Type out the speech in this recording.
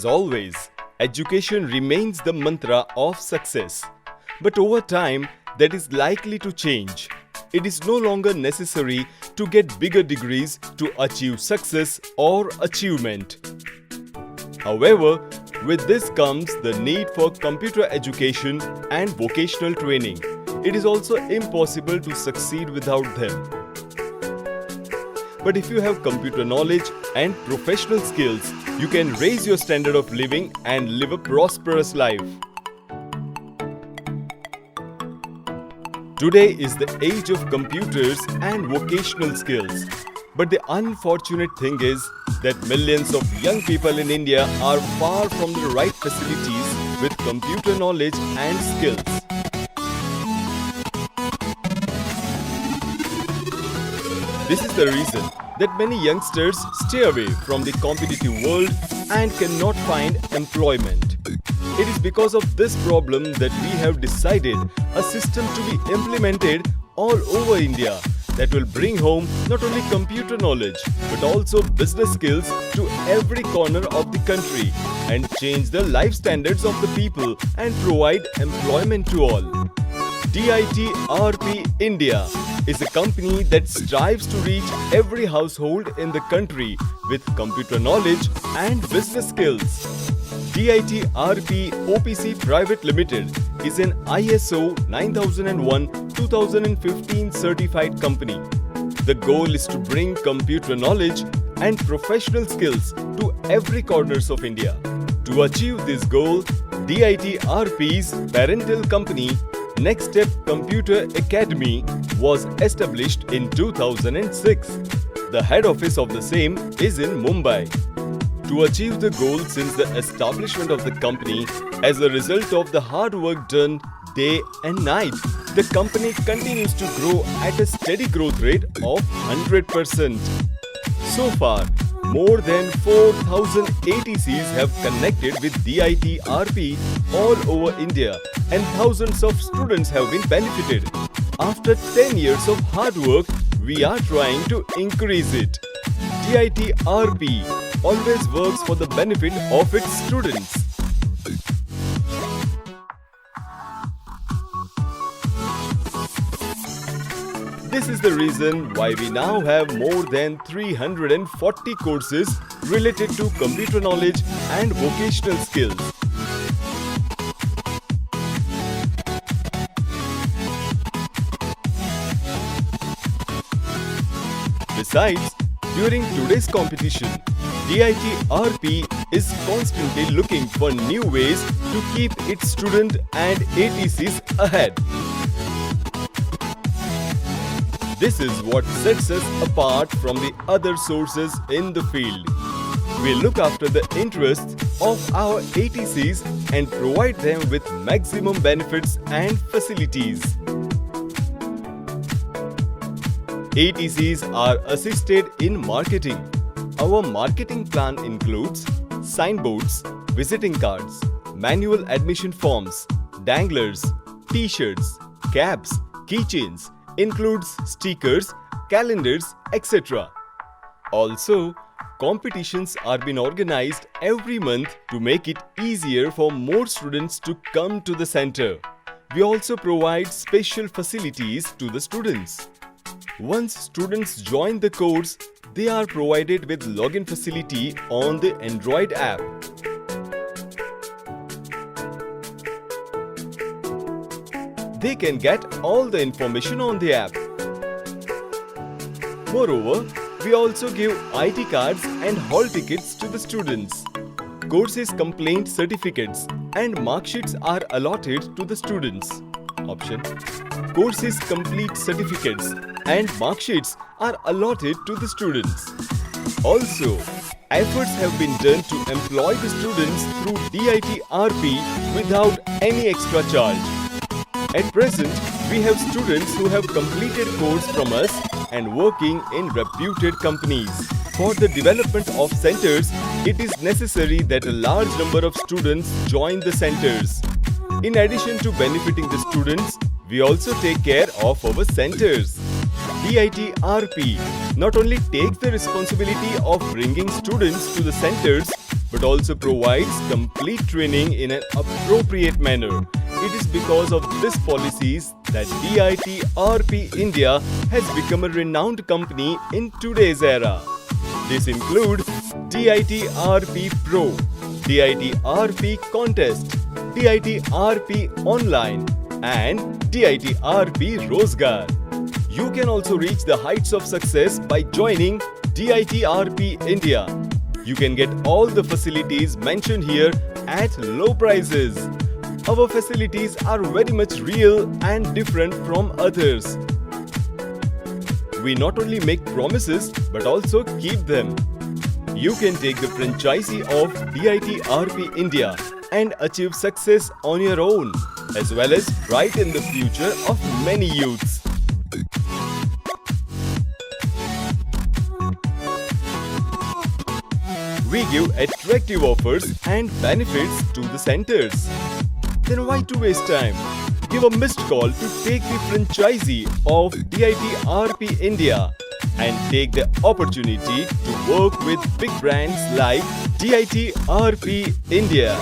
As always, education remains the mantra of success. But over time, that is likely to change. It is no longer necessary to get bigger degrees to achieve success or achievement. However, with this comes the need for computer education and vocational training. It is also impossible to succeed without them. But if you have computer knowledge and professional skills, you can raise your standard of living and live a prosperous life. Today is the age of computers and vocational skills. But the unfortunate thing is that millions of young people in India are far from the right facilities with computer knowledge and skills. This is the reason that many youngsters stay away from the competitive world and cannot find employment. It is because of this problem that we have decided a system to be implemented all over India that will bring home not only computer knowledge but also business skills to every corner of the country and change the life standards of the people and provide employment to all. DIT-RP India is a company that strives to reach every household in the country with computer knowledge and business skills. DIT-RP OPC Private Limited is an ISO 9001-2015 certified company. The goal is to bring computer knowledge and professional skills to every corners of India. To achieve this goal, DIT-RP's parental company Next Step Computer Academy was established in 2006. The head office of the same is in Mumbai. To achieve the goal since the establishment of the company, as a result of the hard work done day and night, the company continues to grow at a steady growth rate of 100%. So far, more than 4,000 ATCs have connected with DIT-RP all over India and thousands of students have been benefited. After 10 years of hard work, we are trying to increase it. DIT-RP always works for the benefit of its students. This is the reason why we now have more than 340 courses related to computer knowledge and vocational skills. Besides, during today's competition, DIT-RP is constantly looking for new ways to keep its student and ATCs ahead. This is what sets us apart from the other sources in the field. We look after the interests of our ATCs and provide them with maximum benefits and facilities. ATCs are assisted in marketing. Our marketing plan includes signboards, visiting cards, manual admission forms, danglers, t-shirts, caps, keychains, includes stickers, calendars, etc. Also, competitions are being organized every month to make it easier for more students to come to the center. We also provide special facilities to the students. Once students join the course, they are provided with login facility on the Android app. They can get all the information on the app. Moreover, we also give IT cards and hall tickets to the students. Courses complaint certificates and mark sheets are allotted to the students. Option: Courses complete certificates and mark sheets are allotted to the students. Also, efforts have been done to employ the students through DIT-RP without any extra charge. At present, we have students who have completed course from us and working in reputed companies. For the development of centers, it is necessary that a large number of students join the centers. In addition to benefiting the students, we also take care of our centers. DIT-RP not only takes the responsibility of bringing students to the centers, but also provides complete training in an appropriate manner. It is because of these policies that DIT RP India has become a renowned company in today's era. This includes DIT RP Pro, DIT RP Contest, DIT RP Online, and DIT RP Rozgar. You can also reach the heights of success by joining DIT RP India. You can get all the facilities mentioned here at low prices. Our facilities are very much real and different from others. We not only make promises but also keep them. You can take the franchisee of DIT RP India and achieve success on your own, as well as brighten the future of many youths. We give attractive offers and benefits to the centers. Then why to waste time? Give a missed call to take the franchisee of DIT RP India and take the opportunity to work with big brands like DIT RP India.